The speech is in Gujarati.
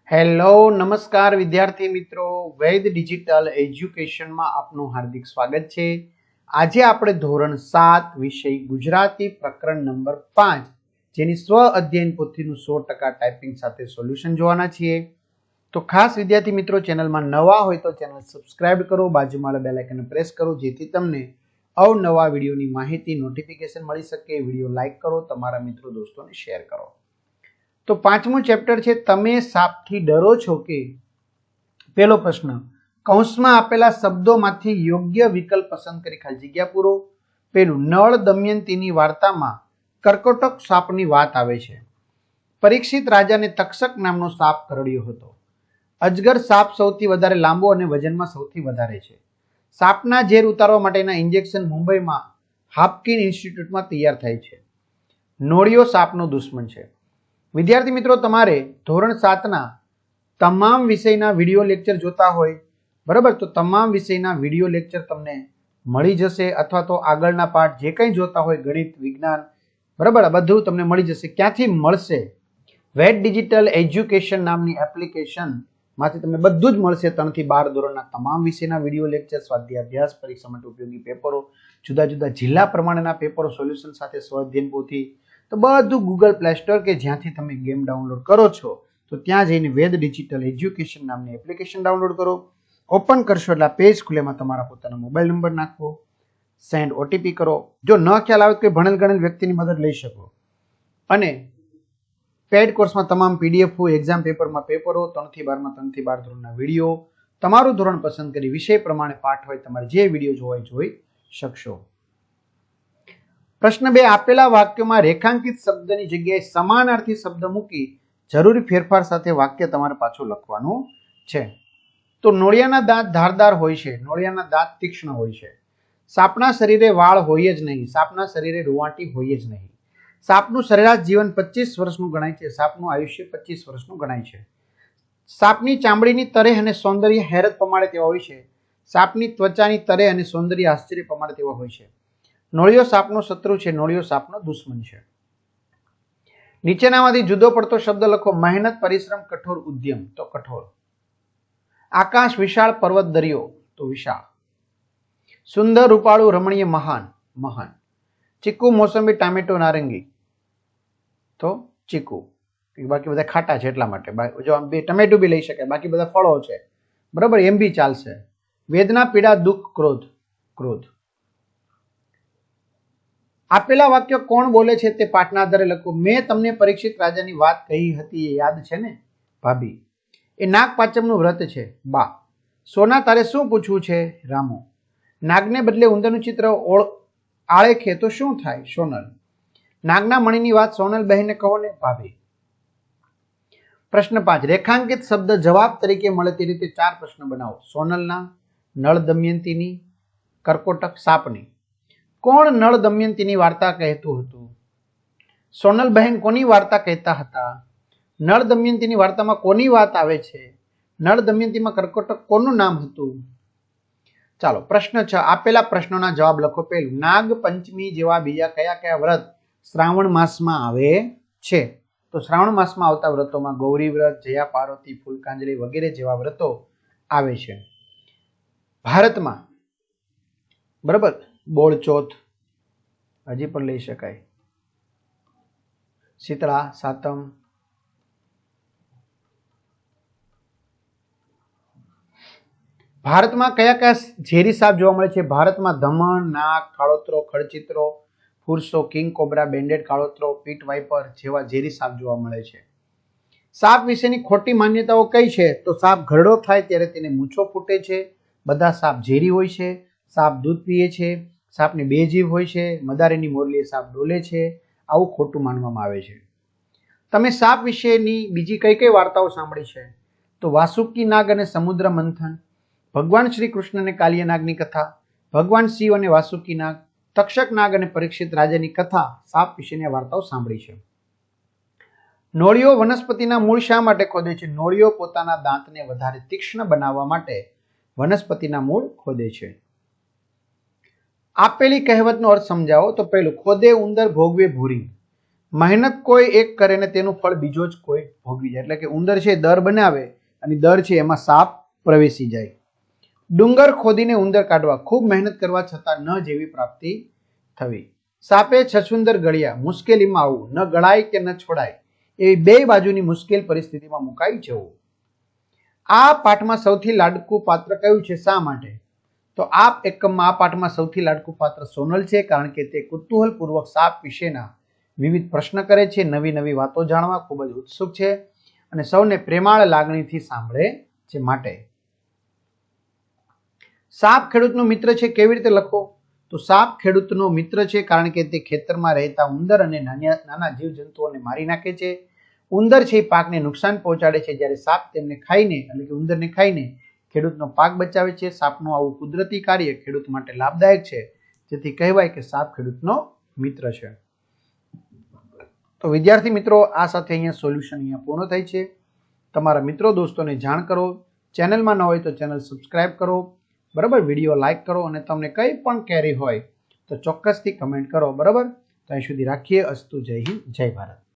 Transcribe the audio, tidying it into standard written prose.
હેલો નમસ્કાર વિદ્યાર્થી મિત્રો, વૈદ ડિજિટલ એજ્યુકેશનમાં આપનું હાર્દિક સ્વાગત છે। આજે આપણે ધોરણ 7 વિષય ગુજરાતી પ્રકરણ નંબર 5 જેની સ્વ અધ્યયન પોથીનું 100% ટાઈપિંગ સાથે સોલ્યુશન જોવાના છીએ। તો ખાસ વિદ્યાર્થી મિત્રો, ચેનલમાં નવા હોય તો ચેનલ સબસ્ક્રાઇબ કરો, બાજુમાં બેલ આઇકન પ્રેસ કરો જેથી તમને અવનવા વિડીયોની માહિતી નોટિફિકેશન મળી શકે। વિડીયો લાઈક કરો, તમારા મિત્રો દોસ્તોને શેર કરો। તો પાંચમું ચેપ્ટર છે તમે સાપથી ડરો છો કે? પહેલો પ્રશ્ન, કૌંસમાં આપેલા શબ્દોમાંથી યોગ્ય વિકલ્પ પસંદ કરી ખાલી જગ્યા પૂરો। પેલું, નળ દમયંતીની વાર્તામાં કર્કોટક સાપની વાત આવે છે। પરીક્ષિત રાજાને તક્ષક નામનો સાપ કરડ્યો હતો। અજગર સાપ સૌથી વધારે લાંબો અને વજનમાં સૌથી વધારે છે। સાપના ઝેર ઉતારવા માટેના ઇન્જેક્શન મુંબઈમાં હાપકિન ઇન્સ્ટિટ્યૂટમાં તૈયાર થાય છે। નોળિયો સાપનો દુશ્મન છે। વિદ્યાર્થી મિત્રો, તમારે ધોરણ 7ના તમામ વિષયના વિડીયો લેક્ચર જોતા હોય બરાબર, તો તમામ વિષયના વિડીયો લેક્ચર તમને મળી જશે, અથવા તો આગળના પાઠ જે કંઈ જોતા હોય, ગણિત, વિજ્ઞાન બરાબર, બધું તમને મળી જશે। ક્યાંથી મળશે? વૈદ ડિજિટલ એજ્યુકેશન નામની એપ્લિકેશન માંથી તમને બધું જ મળશે। 3 થી 12 ધોરણના તમામ વિષયના વિડીયો લેક્ચર, સ્વાધ્યાય અભ્યાસ, પરીક્ષા માટે ઉપયોગી પેપરો, જુદા જુદા જિલ્લા પ્રમાણેના પેપરો, સોલ્યુશન સાથે સ્વઅધ્યયન પોથી, તો બધું ગૂગલ પ્લે સ્ટોર કે જ્યાંથી તમે ગેમ ડાઉનલોડ કરો છો તો ત્યાં જઈને વૈદ ડિજિટલ એજ્યુકેશન નામની એપ્લિકેશન ડાઉનલોડ કરો। ઓપન કરશો એટલે પેજ ખુલેમાં તમારા પોતાના મોબાઈલ નંબર નાખવો, સેન્ડ ઓટીપી કરો। જો ન ખ્યાલ આવે તો ભણેલ ગણેલ વ્યક્તિની મદદ લઈ શકો। અને પેડ કોર્સમાં તમામ પીડીએફ, એક્ઝામ પેપરમાં પેપરો, 3 થી 12માં 3 થી 12 ધોરણના વિડીયો, તમારું ધોરણ પસંદ કરી વિષય પ્રમાણે પાઠ હોય, તમારે જે વિડીયો જોવા જોઈ શકશો। પ્રશ્ન 2, આપેલા વાક્યમાં રેખાંકિત શબ્દની જગ્યાએ સમાનાર્થી શબ્દ મૂકી જરૂરી ફેરફાર સાથે વાક્ય તમારે પાછું લખવાનું છે। તો નોળિયાના દાંત ધારદાર હોય છે, નોળિયાના દાંત તીક્ષ્ણ હોય છે। સાપના શરીરે વાળ હોય જ નહીં, સાપના શરીરે રૂંવાટી હોય જ નહીં। સાપનું સરેરાશ જીવન 25 વર્ષનું ગણાય છે, સાપનું આયુષ્ય 25 વર્ષનું ગણાય છે। સાપની ચામડીની તરેહ અને સૌંદર્ય હેરત પમાડે તેવા હોય છે, સાપની ત્વચાની તરેહ અને સૌંદર્ય આશ્ચર્ય પમાડે તેવા હોય છે। નોળિયો સાપનો શત્રુ છે, નોળિયો સાપનો દુશ્મન છે। નીચેનામાંથી જુદો પડતો શબ્દ લખો। મહેનત, પરિશ્રમ, કઠોર, ઉદ્યમ, તો કઠોર। આકાશ વિશાળ, પર્વત, દરિયો, તો વિશાળ। સુંદર, રૂપાળું, રમણીય, મહાન, મહાન। ચીકુ, મોસંબી, ટામેટો, નારંગી, તો ચીકુ। બાકી બધા ખાટા છે એટલા માટે, જો આમ બે ટમેટું બી લઈ શકાય, બાકી બધા ફળો છે બરાબર, એમ બી ચાલશે। વેદના, પીડા, દુઃખ, ક્રોધ, ક્રોધ। આપેલા વાક્ય કોણ બોલે છે તે પાઠના આધારે લખો। મેં તમને પરીક્ષિત રાજાની વાત કહી હતી, એ યાદ છે ને? ભાભી। એ નાગ પાંચમનું વ્રત છે, બા। સોના, તારે શું પૂછવું છે? રામો। નાગને બદલે ઉંદરનું ચિત્ર આળેખે તો શું થાય? સોનલ। નાગના મણીની વાત સોનલ બહેનને કહો ને, ભાભી। પ્રશ્ન 5, રેખાંકિત શબ્દ જવાબ તરીકે મળે તે રીતે 4 પ્રશ્ન બનાવો। સોનલના, નળ દમયંતીની, કર્કોટક સાપની। કોણ નળ દમયંતીની વાર્તા કહેતું હતું? સોનલ બહેન કોની વાર્તા કહેતા હતા? નળ દમયંતીની વાર્તામાં કોની વાત આવે છે? નળ દમયંતીમાં કર્કોટક કોનું નામ હતું? ચાલો, પ્રશ્ન 6, આપેલા પ્રશ્નોના જવાબ લખો। પહેલું, નાગ પંચમી જેવા બીજા કયા કયા વ્રત શ્રાવણ માસમાં આવે છે? તો શ્રાવણ માસમાં આવતા વ્રતોમાં ગૌરી વ્રત, જયા પાર્વતી, ફૂલકાંજલિ વગેરે જેવા વ્રતો આવે છે। ભારતમાં બરાબર, બોળચોથ હજી પણ લઈ શકાય, શીતળા સાતમ, ભારતમાં કયા કયા ઝેરી સાપ જોવા મળે છે? ભારતમાં ધમણ, નાગ, કાળોતરો, ખડચિત્રો, ફુરસો, કિંગ કોબ્રા, બેન્ડેડ કાળોતરો, પીટ વાઇપર જેવા ઝેરી સાપ જોવા મળે છે। સાપ વિશેની ખોટી માન્યતાઓ કઈ છે? તો સાપ ઘરડો થાય ત્યારે તેને મૂછો ફૂટે છે, બધા સાપ ઝેરી હોય છે, સાપ દૂધ પીએ છે, સાપની 2 જીભ હોય છે, મદારીની મોરલીએ સાપ ડોલે છે, આવું ખોટું માનવામાં આવે છે। તમે સાપ વિશેની બીજી કઈ કઈ વાર્તાઓ સાંભળી છે? તો વાસુકી નાગ અને સમુદ્ર મંથન, ભગવાન શ્રી કૃષ્ણ અને કાલિય નાગની કથા, ભગવાન શિવ અને વાસુકી નાગ, તક્ષક નાગ અને પરીક્ષિત રાજાની કથા, સાપ વિશેની વાર્તાઓ સાંભળી છે। નોળિયો વનસ્પતિના મૂળ શા માટે ખોદે છે? નોળિયો પોતાના દાંતને વધારે તીક્ષ્ણ બનાવવા માટે વનસ્પતિના મૂળ ખોદે છે। આપેલી કહેવતનો અર્થ સમજાવો। તો પહેલું, ખોદે ઉંદર ભોગવે ભૂરી, મહેનત કોઈ એક કરે ને તેનું ફળ બીજો જ કોઈ ભોગવી જાય. એટલે કે ઉંદર છે દર બનાવે અને દર છે એમાં સાપ પ્રવેશી જાય. ડુંગર ખોદીને ઉંદર કાઢવા, ખૂબ મહેનત કરવા છતાં ન જેવી પ્રાપ્તિ થવી. સાપે છછુંદર ગળ્યા, મુશ્કેલીમાં આવવું, ન ગળાય કે ન છોડાય એવી બે બાજુની મુશ્કેલ પરિસ્થિતિમાં મુકાઈ જવું. આ પાઠમાં સૌથી લાડકું પાત્ર કયું છે? શા માટે? તો આ એકમમાં આ પાઠમાં સૌથી લાડકું પાત્ર સોનલ છે, કારણ કે તે કુતૂહલપૂર્વક સાપ વિશેના વિવિધ પ્રશ્ન કરે છે, નવી નવી વાતો જાણવા ખૂબ જ ઉત્સુક છે અને સૌને પ્રેમાળ લાગણીથી સાંભળે છે. માટે સાપ ખેડૂતનો મિત્ર છે કેવી રીતે લખો? તો સાપ ખેડૂતનો મિત્ર છે કારણ કે તે ખેતરમાં રહેતા ઉંદર અને નાના જીવજંતુઓને મારી નાખે છે. ઉંદર છે એ પાકને નુકસાન પહોંચાડે છે, જ્યારે સાપ તેમને ખાઈને એટલે કે ઉંદરને ખાઈને ખેડૂતનો પાક બચાવે છે. સાપનું આવું કુદરતી કાર્ય ખેડૂત માટે લાભદાયક છે, જેથી કહેવાય કે સાપ ખેડૂતનો મિત્ર છે. તો વિદ્યાર્થી મિત્રો, આ સાથે અહીંયા સોલ્યુશન અહીંયા પૂર્ણ થાય છે. તમારા મિત્રો દોસ્તોને જાણ કરો. ચેનલમાં ન હોય તો ચેનલ સબસ્ક્રાઇબ કરો, બરાબર. વિડીયો લાઇક કરો અને તમને કંઈ પણ ક્વેરી હોય તો ચોક્કસથી કમેન્ટ કરો, બરાબર. તો અહીં સુધી રાખીએ. અસ્તુ. જય હિન્દ, જય ભારત.